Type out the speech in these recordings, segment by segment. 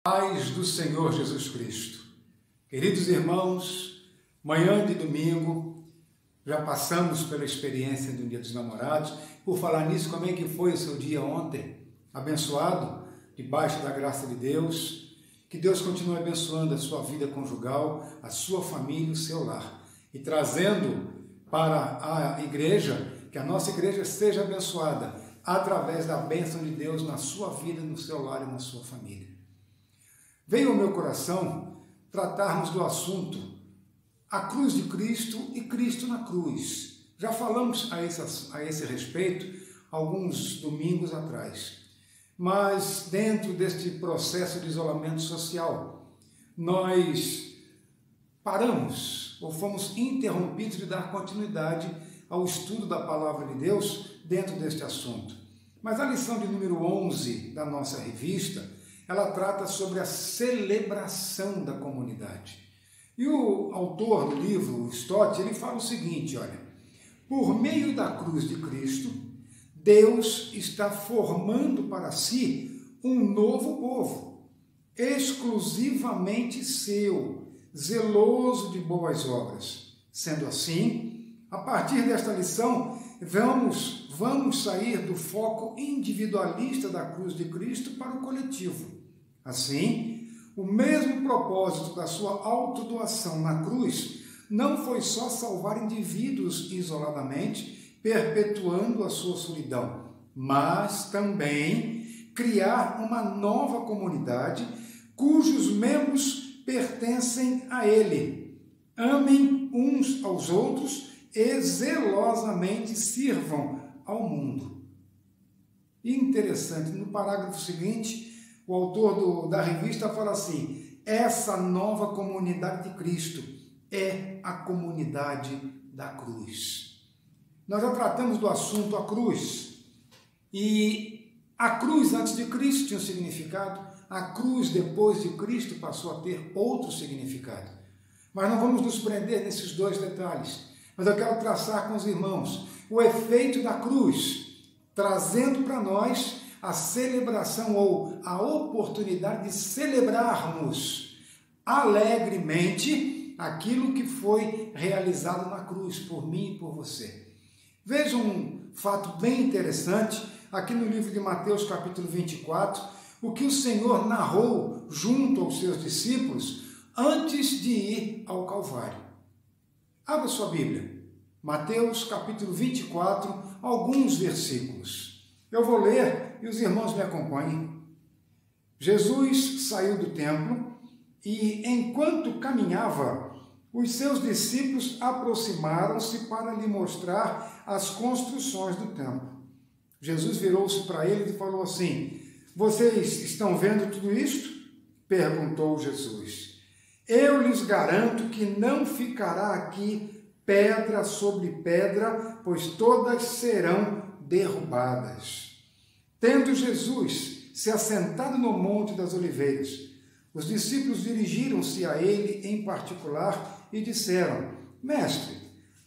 Paz do Senhor Jesus Cristo. Queridos irmãos, manhã de domingo, já passamos pela experiência do Dia dos Namorados. Por falar nisso, como é que foi o seu dia ontem? Abençoado, debaixo da graça de Deus. Que Deus continue abençoando a sua vida conjugal, a sua família, o seu lar. E trazendo para a igreja, que a nossa igreja seja abençoada através da bênção de Deus na sua vida, no seu lar e na sua família. Veio ao meu coração tratarmos do assunto a cruz de Cristo e Cristo na cruz. Já falamos a esse respeito alguns domingos atrás. Mas dentro deste processo de isolamento social, nós paramos ou fomos interrompidos de dar continuidade ao estudo da Palavra de Deus dentro deste assunto. Mas a lição de número 11 da nossa revista, ela trata sobre a celebração da comunidade. E o autor do livro, Stott, ele fala o seguinte, olha, por meio da cruz de Cristo, Deus está formando para si um novo povo, exclusivamente seu, zeloso de boas obras. Sendo assim, a partir desta lição, vamos sair do foco individualista da cruz de Cristo para o coletivo. Assim, o mesmo propósito da sua autodoação na cruz não foi só salvar indivíduos isoladamente, perpetuando a sua solidão, mas também criar uma nova comunidade cujos membros pertencem a Ele. Amem uns aos outros e zelosamente sirvam ao mundo. E interessante, no parágrafo seguinte, o autor da revista fala assim, essa nova comunidade de Cristo é a comunidade da cruz. Nós já tratamos do assunto a cruz, e a cruz antes de Cristo tinha um significado, a cruz depois de Cristo passou a ter outro significado. Mas não vamos nos prender nesses dois detalhes. Mas eu quero traçar com os irmãos o efeito da cruz, trazendo para nós a celebração ou a oportunidade de celebrarmos alegremente aquilo que foi realizado na cruz por mim e por você. Veja um fato bem interessante aqui no livro de Mateus, capítulo 24, o que o Senhor narrou junto aos seus discípulos antes de ir ao Calvário. Abra sua Bíblia, Mateus capítulo 24, alguns versículos. Eu vou ler e os irmãos me acompanhem. Jesus saiu do templo e, enquanto caminhava, os seus discípulos aproximaram-se para lhe mostrar as construções do templo. Jesus virou-se para eles e falou assim, vocês estão vendo tudo isto? Perguntou Jesus. Eu lhes garanto que não ficará aqui pedra sobre pedra, pois todas serão derrubadas. Tendo Jesus se assentado no Monte das Oliveiras, os discípulos dirigiram-se a ele em particular e disseram, Mestre,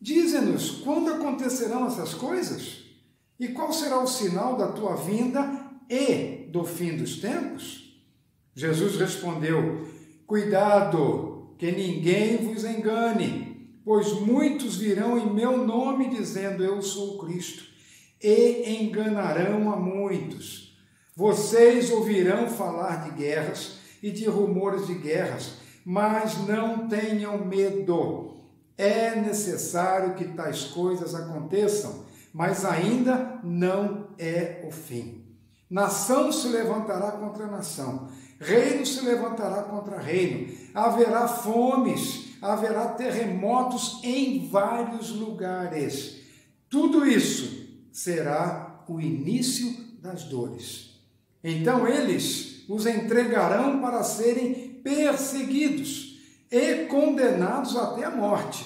dize-nos quando acontecerão essas coisas? E qual será o sinal da tua vinda e do fim dos tempos? Jesus respondeu, cuidado, que ninguém vos engane, pois muitos virão em meu nome dizendo, eu sou o Cristo, e enganarão a muitos. Vocês ouvirão falar de guerras e de rumores de guerras, mas não tenham medo. É necessário que tais coisas aconteçam, mas ainda não é o fim. Nação se levantará contra nação, reino se levantará contra reino, haverá fomes, haverá terremotos em vários lugares. Tudo isso será o início das dores. Então eles os entregarão para serem perseguidos e condenados até a morte.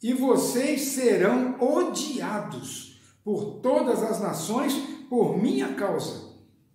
E vocês serão odiados por todas as nações por minha causa.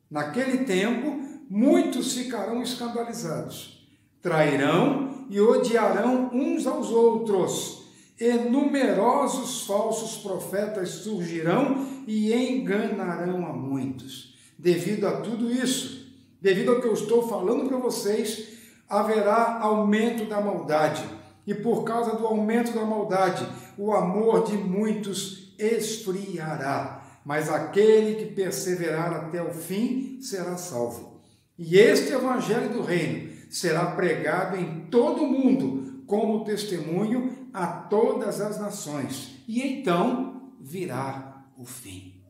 Naquele tempo, muitos ficarão escandalizados, trairão e odiarão uns aos outros, e numerosos falsos profetas surgirão e enganarão a muitos. Devido a tudo isso, devido ao que eu estou falando para vocês, haverá aumento da maldade. E por causa do aumento da maldade, o amor de muitos esfriará. Mas aquele que perseverar até o fim será salvo. E este evangelho do reino será pregado em todo o mundo como testemunho a todas as nações. E então virá o fim.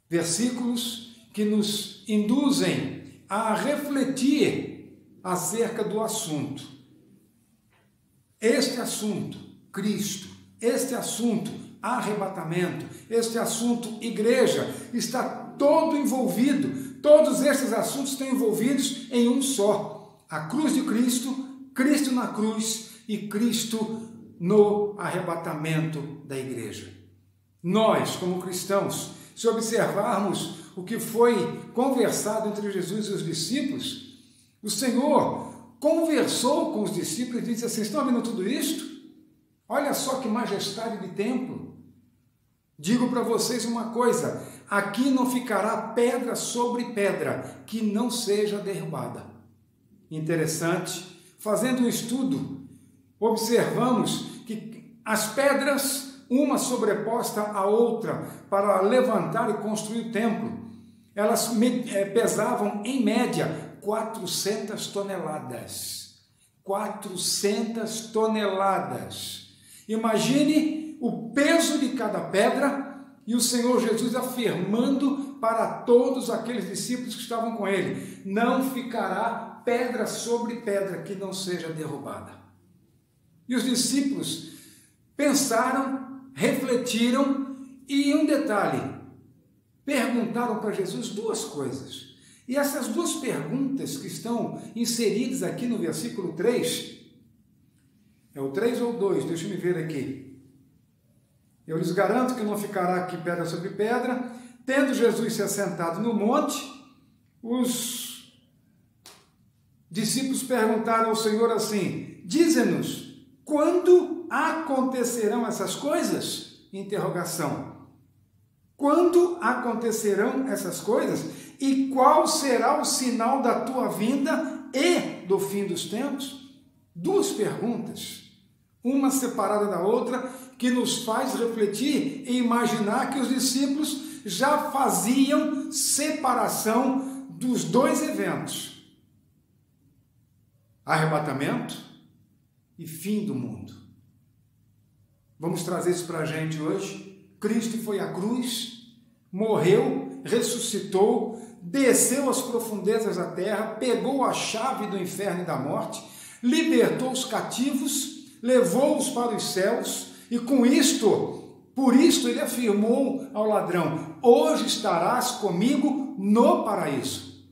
Versículos que nos induzem a refletir acerca do assunto. Este assunto, Cristo, este assunto, arrebatamento, este assunto, igreja, está todo envolvido. Todos estes assuntos estão envolvidos em um só. A cruz de Cristo, Cristo na cruz e Cristo no arrebatamento da igreja. Nós, como cristãos, se observarmos o que foi conversado entre Jesus e os discípulos, o Senhor conversou com os discípulos e disse assim: estão vendo tudo isto? Olha só que majestade de templo. Digo para vocês uma coisa, aqui não ficará pedra sobre pedra que não seja derrubada. Interessante, fazendo um estudo, observamos que as pedras, uma sobreposta à outra, para levantar e construir o templo, elas pesavam em média 400 toneladas. 400 toneladas. Imagine o peso de cada pedra e o Senhor Jesus afirmando para todos aqueles discípulos que estavam com ele: não ficará pedra sobre pedra que não seja derrubada. E os discípulos pensaram, refletiram e, um detalhe, perguntaram para Jesus duas coisas. E essas duas perguntas que estão inseridas aqui no versículo 3, é o 3 ou 2, deixa eu ver aqui. Eu lhes garanto que não ficará aqui pedra sobre pedra. Tendo Jesus se assentado no monte, os discípulos perguntaram ao Senhor assim: dize-nos, quando acontecerão essas coisas? Interrogação. Quando acontecerão essas coisas? E qual será o sinal da tua vinda e do fim dos tempos? Duas perguntas, uma separada da outra, que nos faz refletir e imaginar que os discípulos já faziam separação dos dois eventos: arrebatamento e fim do mundo. Vamos trazer isso para a gente hoje. Cristo foi à cruz, morreu, ressuscitou, desceu às profundezas da terra, pegou a chave do inferno e da morte, libertou os cativos, levou-os para os céus, e com isto, por isto ele afirmou ao ladrão: hoje estarás comigo no paraíso.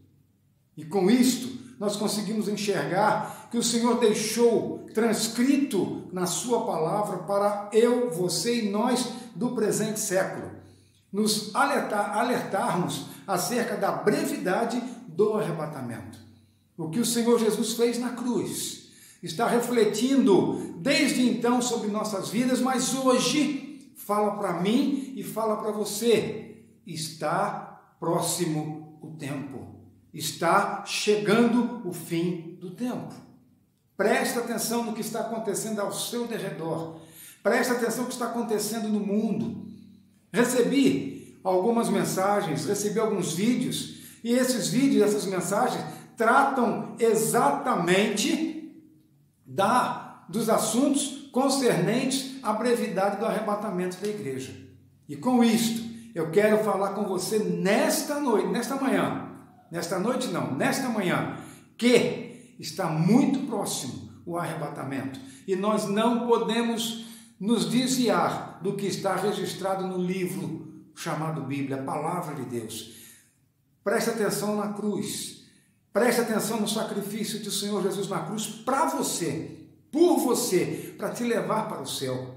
E com isto nós conseguimos enxergar que o Senhor deixou transcrito na sua palavra para eu, você e nós do presente século, nos alertarmos acerca da brevidade do arrebatamento. O que o Senhor Jesus fez na cruz está refletindo desde então sobre nossas vidas, mas hoje fala para mim e fala para você: está próximo o tempo, está chegando o fim do tempo. Presta atenção no que está acontecendo ao seu derredor, presta atenção no que está acontecendo no mundo. Recebi algumas mensagens, recebi alguns vídeos, e esses vídeos, essas mensagens, tratam exatamente dos assuntos concernentes à brevidade do arrebatamento da igreja. E com isto, eu quero falar com você nesta manhã, que está muito próximo o arrebatamento. E nós não podemos nos desviar do que está registrado no livro chamado Bíblia, a palavra de Deus. Preste atenção na cruz. Preste atenção no sacrifício do Senhor Jesus na cruz para você, por você, para te levar para o céu.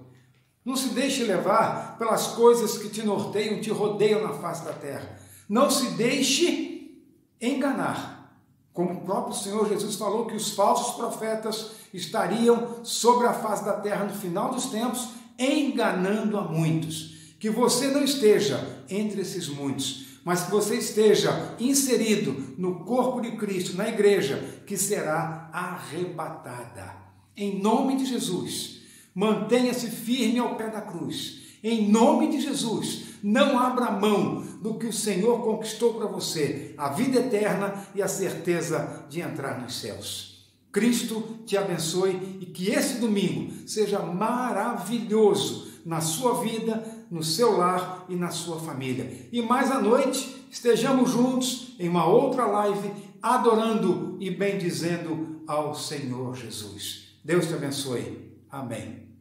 Não se deixe levar pelas coisas que te norteiam, te rodeiam na face da terra. Não se deixe enganar. Como o próprio Senhor Jesus falou que os falsos profetas estariam sobre a face da terra no final dos tempos, enganando a muitos. Que você não esteja entre esses muitos. mas que você esteja inserido no corpo de Cristo, na igreja, que será arrebatada. Em nome de Jesus, mantenha-se firme ao pé da cruz. Em nome de Jesus, não abra mão do que o Senhor conquistou para você, a vida eterna e a certeza de entrar nos céus. Cristo te abençoe e que esse domingo seja maravilhoso na sua vida, no seu lar e na sua família. E mais à noite, estejamos juntos em uma outra live, adorando e bendizendo ao Senhor Jesus. Deus te abençoe. Amém.